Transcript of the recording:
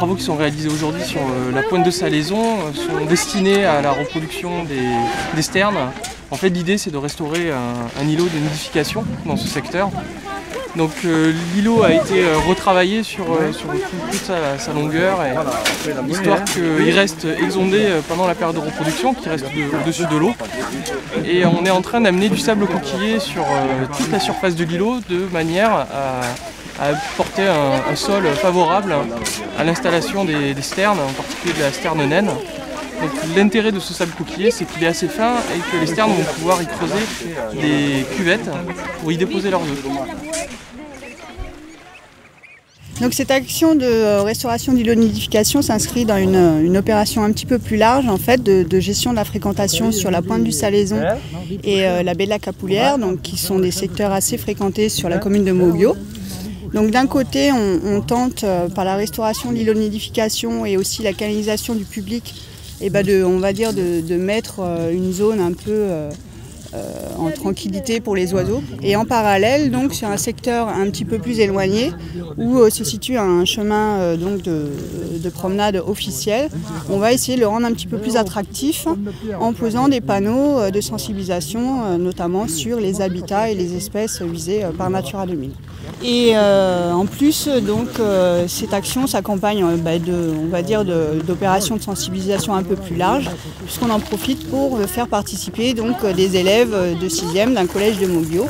travaux qui sont réalisés aujourd'hui sur la pointe de Salaison sont destinés à la reproduction des sternes. En fait, l'idée, c'est de restaurer un îlot de nidification dans ce secteur. Donc l'îlot a été retravaillé sur toute sa longueur, histoire qu'il reste exondé pendant la période de reproduction, qu'il reste au-dessus de l'eau. Et on est en train d'amener du sable coquillé sur toute la surface de l'îlot de manière à apporter un sol favorable à l'installation des sternes, en particulier de la sterne naine. Donc l'intérêt de ce sable coquillé, c'est qu'il est assez fin et que les sternes vont pouvoir y creuser des cuvettes pour y déposer leurs œufs. Donc cette action de restauration d'îlots de nidification s'inscrit dans une opération un petit peu plus large en fait, de gestion de la fréquentation sur la pointe du Salaison et la baie de la Capoulière, donc, qui sont des secteurs assez fréquentés sur la commune de Mauguio. Donc d'un côté, on tente par la restauration de l'îlot de nidification et aussi la canalisation du public, on va dire de mettre une zone un peu en tranquillité pour les oiseaux. Et en parallèle, donc sur un secteur un petit peu plus éloigné, où se situe un chemin de promenade officiel, on va essayer de le rendre un petit peu plus attractif en posant des panneaux de sensibilisation, notamment sur les habitats et les espèces visées par Natura 2000. Et en plus, donc, cette action s'accompagne d'opérations de sensibilisation un peu plus larges, puisqu'on en profite pour faire participer donc, des élèves de 6e d'un collège de Mauguio.